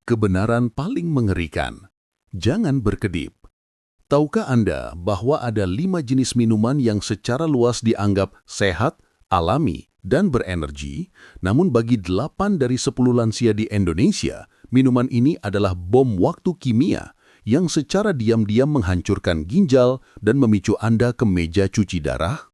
Kebenaran paling mengerikan. Jangan berkedip. Tahukah Anda bahwa ada 5 jenis minuman yang secara luas dianggap sehat, alami, dan berenergi, namun bagi 8 dari 10 lansia di Indonesia, minuman ini adalah bom waktu kimia yang secara diam-diam menghancurkan ginjal dan memicu Anda ke meja cuci darah?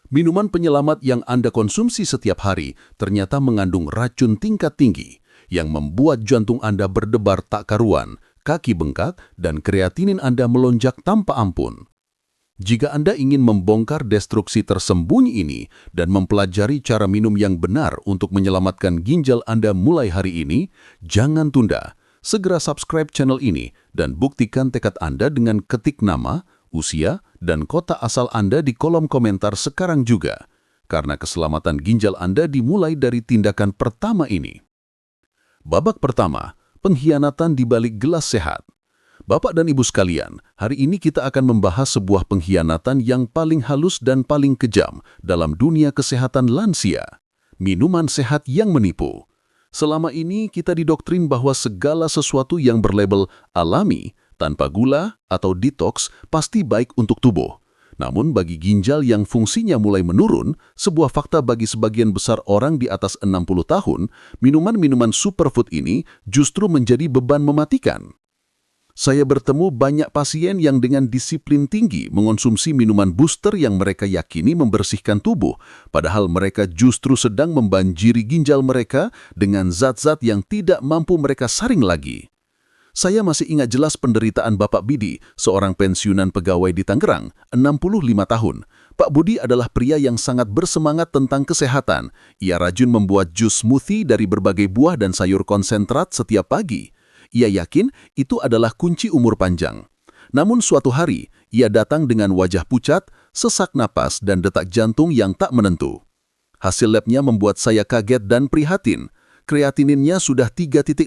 Minuman penyelamat yang Anda konsumsi setiap hari ternyata mengandung racun tingkat tinggi yang membuat jantung Anda berdebar tak karuan, kaki bengkak, dan kreatinin Anda melonjak tanpa ampun. Jika Anda ingin membongkar destruksi tersembunyi ini dan mempelajari cara minum yang benar untuk menyelamatkan ginjal Anda mulai hari ini, jangan tunda. Segera subscribe channel ini dan buktikan tekad Anda dengan ketik nama, usia, dan kota asal Anda di kolom komentar sekarang juga. Karena keselamatan ginjal Anda dimulai dari tindakan pertama ini. Babak pertama, pengkhianatan di balik gelas sehat. Bapak dan Ibu sekalian, hari ini kita akan membahas sebuah pengkhianatan yang paling halus dan paling kejam dalam dunia kesehatan lansia. Minuman sehat yang menipu. Selama ini kita didoktrin bahwa segala sesuatu yang berlabel alami, tanpa gula atau detox pasti baik untuk tubuh. Namun bagi ginjal yang fungsinya mulai menurun, sebuah fakta bagi sebagian besar orang di atas 60 tahun, minuman-minuman superfood ini justru menjadi beban mematikan. Saya bertemu banyak pasien yang dengan disiplin tinggi mengonsumsi minuman booster yang mereka yakini membersihkan tubuh, padahal mereka justru sedang membanjiri ginjal mereka dengan zat-zat yang tidak mampu mereka saring lagi. Saya masih ingat jelas penderitaan Bapak Bidi, seorang pensiunan pegawai di Tangerang, 65 tahun. Pak Budi adalah pria yang sangat bersemangat tentang kesehatan. Ia rajin membuat jus smoothie dari berbagai buah dan sayur konsentrat setiap pagi. Ia yakin itu adalah kunci umur panjang. Namun suatu hari, ia datang dengan wajah pucat, sesak napas, dan detak jantung yang tak menentu. Hasil labnya membuat saya kaget dan prihatin. Kreatininnya sudah 3,5,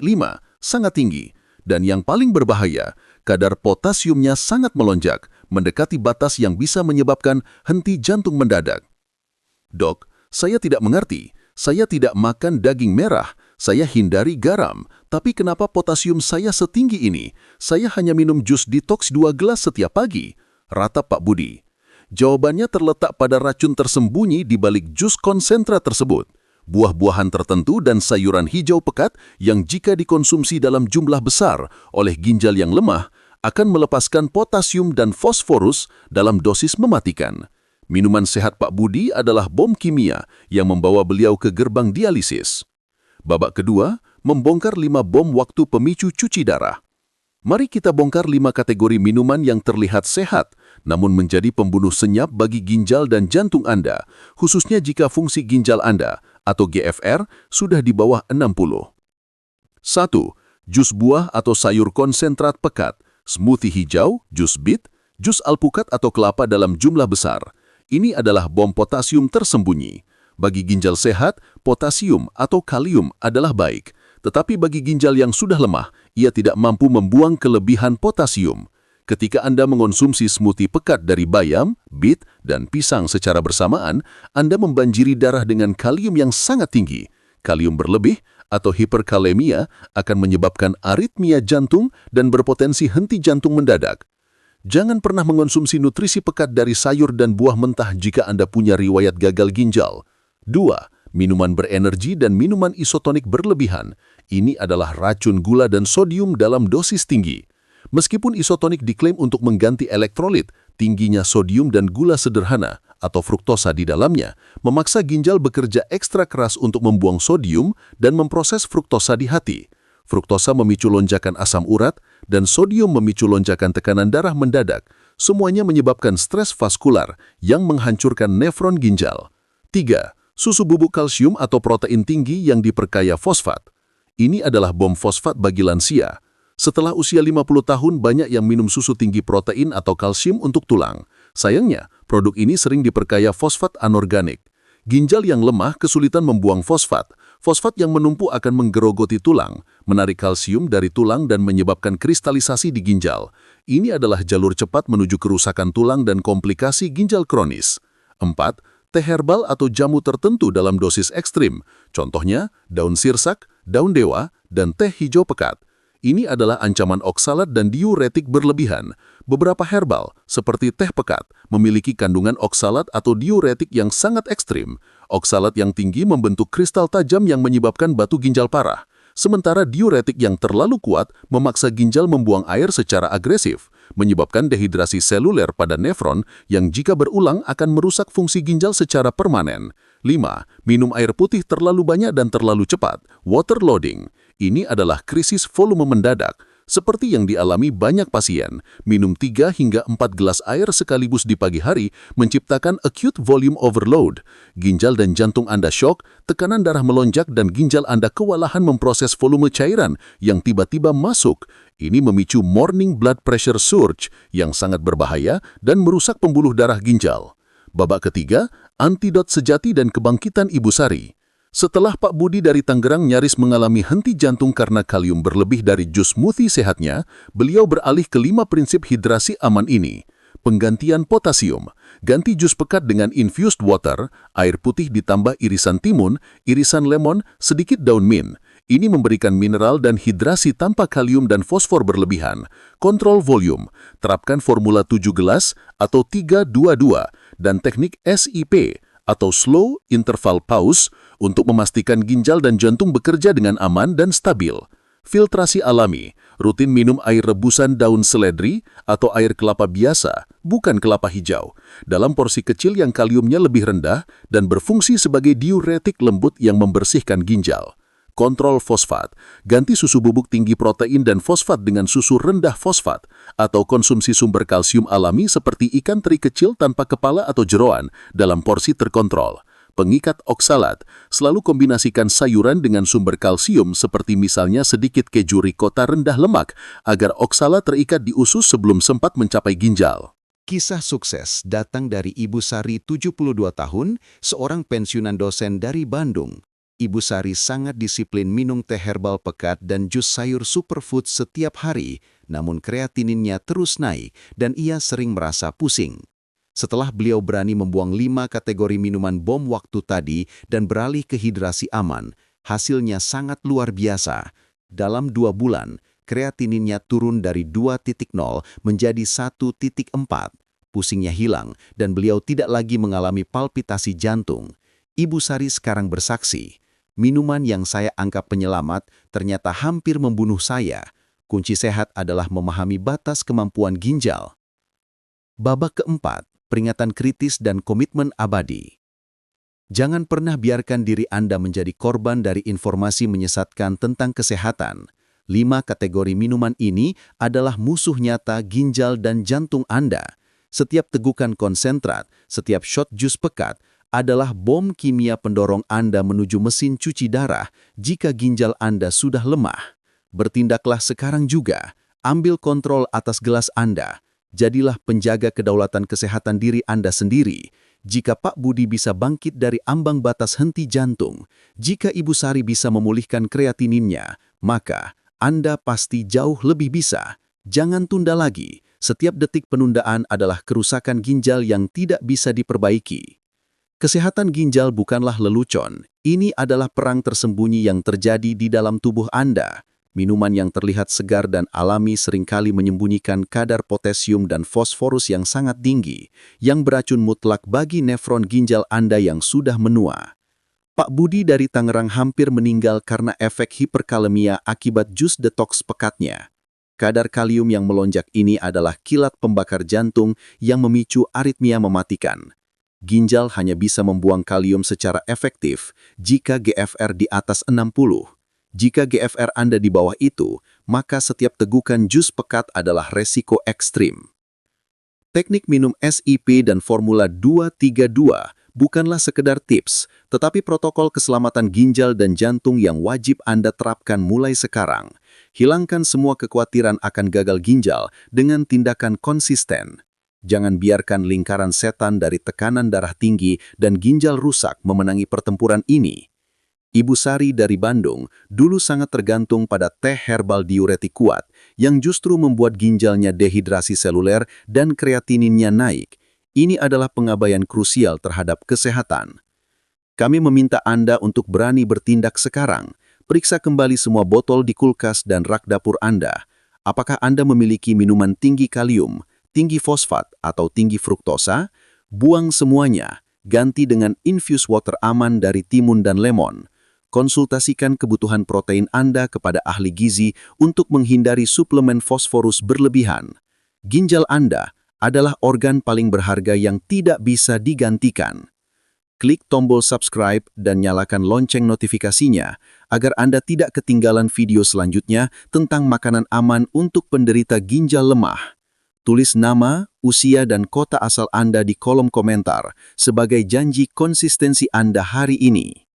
sangat tinggi. Dan yang paling berbahaya, kadar potasiumnya sangat melonjak, mendekati batas yang bisa menyebabkan henti jantung mendadak. Dok, saya tidak mengerti. Saya tidak makan daging merah. Saya hindari garam. Tapi kenapa potasium saya setinggi ini? Saya hanya minum jus detox 2 gelas setiap pagi. Ratap Pak Budi. Jawabannya terletak pada racun tersembunyi di balik jus konsentrat tersebut. Buah-buahan tertentu dan sayuran hijau pekat yang jika dikonsumsi dalam jumlah besar oleh ginjal yang lemah akan melepaskan potasium dan fosforus dalam dosis mematikan. Minuman sehat Pak Budi adalah bom kimia yang membawa beliau ke gerbang dialisis. Babak kedua, membongkar 5 bom waktu pemicu cuci darah. Mari kita bongkar 5 kategori minuman yang terlihat sehat, namun menjadi pembunuh senyap bagi ginjal dan jantung Anda, khususnya jika fungsi ginjal Anda atau GFR sudah di bawah 60. 1. Jus buah atau sayur konsentrat pekat, smoothie hijau, jus bit, jus alpukat atau kelapa dalam jumlah besar. Ini adalah bom potasium tersembunyi. Bagi ginjal sehat, potasium atau kalium adalah baik. Tetapi bagi ginjal yang sudah lemah, ia tidak mampu membuang kelebihan potasium. Ketika Anda mengonsumsi smoothie pekat dari bayam, bit, dan pisang secara bersamaan, Anda membanjiri darah dengan kalium yang sangat tinggi. Kalium berlebih atau hiperkalemia akan menyebabkan aritmia jantung dan berpotensi henti jantung mendadak. Jangan pernah mengonsumsi nutrisi pekat dari sayur dan buah mentah jika Anda punya riwayat gagal ginjal. 2. Minuman berenergi dan minuman isotonik berlebihan. Ini adalah racun gula dan sodium dalam dosis tinggi. Meskipun isotonik diklaim untuk mengganti elektrolit, tingginya sodium dan gula sederhana atau fruktosa di dalamnya memaksa ginjal bekerja ekstra keras untuk membuang sodium dan memproses fruktosa di hati. Fruktosa memicu lonjakan asam urat dan sodium memicu lonjakan tekanan darah mendadak. Semuanya menyebabkan stres vaskular yang menghancurkan nefron ginjal. 3. Susu bubuk kalsium atau protein tinggi yang diperkaya fosfat. Ini adalah bom fosfat bagi lansia. Setelah usia 50 tahun, banyak yang minum susu tinggi protein atau kalsium untuk tulang. Sayangnya, produk ini sering diperkaya fosfat anorganik. Ginjal yang lemah kesulitan membuang fosfat. Fosfat yang menumpuk akan menggerogoti tulang, menarik kalsium dari tulang dan menyebabkan kristalisasi di ginjal. Ini adalah jalur cepat menuju kerusakan tulang dan komplikasi ginjal kronis. 4. Teh herbal atau jamu tertentu dalam dosis ekstrim. Contohnya, daun sirsak, daun dewa, dan teh hijau pekat. Ini adalah ancaman oksalat dan diuretik berlebihan. Beberapa herbal, seperti teh pekat, memiliki kandungan oksalat atau diuretik yang sangat ekstrim. Oksalat yang tinggi membentuk kristal tajam yang menyebabkan batu ginjal parah. Sementara diuretik yang terlalu kuat memaksa ginjal membuang air secara agresif, menyebabkan dehidrasi seluler pada nefron yang jika berulang akan merusak fungsi ginjal secara permanen. 5. Minum air putih terlalu banyak dan terlalu cepat. Waterloading. Ini adalah krisis volume mendadak. Seperti yang dialami banyak pasien, minum 3 hingga 4 gelas air sekaligus di pagi hari menciptakan acute volume overload. Ginjal dan jantung Anda shock, tekanan darah melonjak dan ginjal Anda kewalahan memproses volume cairan yang tiba-tiba masuk. Ini memicu morning blood pressure surge yang sangat berbahaya dan merusak pembuluh darah ginjal. Babak ketiga, antidot sejati dan kebangkitan Ibu Sari. Setelah Pak Budi dari Tangerang nyaris mengalami henti jantung karena kalium berlebih dari jus smoothie sehatnya, beliau beralih ke 5 prinsip hidrasi aman ini. Penggantian potasium, ganti jus pekat dengan infused water, air putih ditambah irisan timun, irisan lemon, sedikit daun mint. Ini memberikan mineral dan hidrasi tanpa kalium dan fosfor berlebihan. Kontrol volume, terapkan formula 7 gelas atau 3-2-2 dan teknik SIP atau Slow Interval Pause untuk memastikan ginjal dan jantung bekerja dengan aman dan stabil. Filtrasi alami, rutin minum air rebusan daun seledri atau air kelapa biasa, bukan kelapa hijau, dalam porsi kecil yang kaliumnya lebih rendah dan berfungsi sebagai diuretik lembut yang membersihkan ginjal. Kontrol fosfat, ganti susu bubuk tinggi protein dan fosfat dengan susu rendah fosfat, atau konsumsi sumber kalsium alami seperti ikan teri kecil tanpa kepala atau jeroan dalam porsi terkontrol. Pengikat oksalat, selalu kombinasikan sayuran dengan sumber kalsium seperti misalnya sedikit keju ricotta rendah lemak agar oksalat terikat di usus sebelum sempat mencapai ginjal. Kisah sukses datang dari Ibu Sari 72 tahun, seorang pensiunan dosen dari Bandung. Ibu Sari sangat disiplin minum teh herbal pekat dan jus sayur superfood setiap hari, namun kreatininnya terus naik dan ia sering merasa pusing. Setelah beliau berani membuang 5 kategori minuman bom waktu tadi dan beralih ke hidrasi aman, hasilnya sangat luar biasa. Dalam 2 bulan, kreatininnya turun dari 2.0 menjadi 1.4. Pusingnya hilang dan beliau tidak lagi mengalami palpitasi jantung. Ibu Sari sekarang bersaksi, minuman yang saya anggap penyelamat ternyata hampir membunuh saya. Kunci sehat adalah memahami batas kemampuan ginjal. Babak keempat, peringatan kritis dan komitmen abadi. Jangan pernah biarkan diri Anda menjadi korban dari informasi menyesatkan tentang kesehatan. 5 kategori minuman ini adalah musuh nyata ginjal dan jantung Anda. Setiap tegukan konsentrat, setiap shot jus pekat, adalah bom kimia pendorong Anda menuju mesin cuci darah jika ginjal Anda sudah lemah. Bertindaklah sekarang juga, ambil kontrol atas gelas Anda. Jadilah penjaga kedaulatan kesehatan diri Anda sendiri. Jika Pak Budi bisa bangkit dari ambang batas henti jantung, jika Ibu Sari bisa memulihkan kreatininnya, maka Anda pasti jauh lebih bisa. Jangan tunda lagi. Setiap detik penundaan adalah kerusakan ginjal yang tidak bisa diperbaiki. Kesehatan ginjal bukanlah lelucon. Ini adalah perang tersembunyi yang terjadi di dalam tubuh Anda. Minuman yang terlihat segar dan alami seringkali menyembunyikan kadar potasium dan fosforus yang sangat tinggi, yang beracun mutlak bagi nefron ginjal Anda yang sudah menua. Pak Budi dari Tangerang hampir meninggal karena efek hiperkalemia akibat jus detox pekatnya. Kadar kalium yang melonjak ini adalah kilat pembakar jantung yang memicu aritmia mematikan. Ginjal hanya bisa membuang kalium secara efektif jika GFR di atas 60. Jika GFR Anda di bawah itu, maka setiap tegukan jus pekat adalah resiko ekstrim. Teknik minum SIP dan formula 232 bukanlah sekedar tips, tetapi protokol keselamatan ginjal dan jantung yang wajib Anda terapkan mulai sekarang. Hilangkan semua kekhawatiran akan gagal ginjal dengan tindakan konsisten. Jangan biarkan lingkaran setan dari tekanan darah tinggi dan ginjal rusak memenangi pertempuran ini. Ibu Sari dari Bandung dulu sangat tergantung pada teh herbal diuretik kuat yang justru membuat ginjalnya dehidrasi seluler dan kreatininnya naik. Ini adalah pengabaian krusial terhadap kesehatan. Kami meminta Anda untuk berani bertindak sekarang. Periksa kembali semua botol di kulkas dan rak dapur Anda. Apakah Anda memiliki minuman tinggi kalium, tinggi fosfat, atau tinggi fruktosa? Buang semuanya. Ganti dengan infused water aman dari timun dan lemon. Konsultasikan kebutuhan protein Anda kepada ahli gizi untuk menghindari suplemen fosforus berlebihan. Ginjal Anda adalah organ paling berharga yang tidak bisa digantikan. Klik tombol subscribe dan nyalakan lonceng notifikasinya agar Anda tidak ketinggalan video selanjutnya tentang makanan aman untuk penderita ginjal lemah. Tulis nama, usia, dan kota asal Anda di kolom komentar sebagai janji konsistensi Anda hari ini.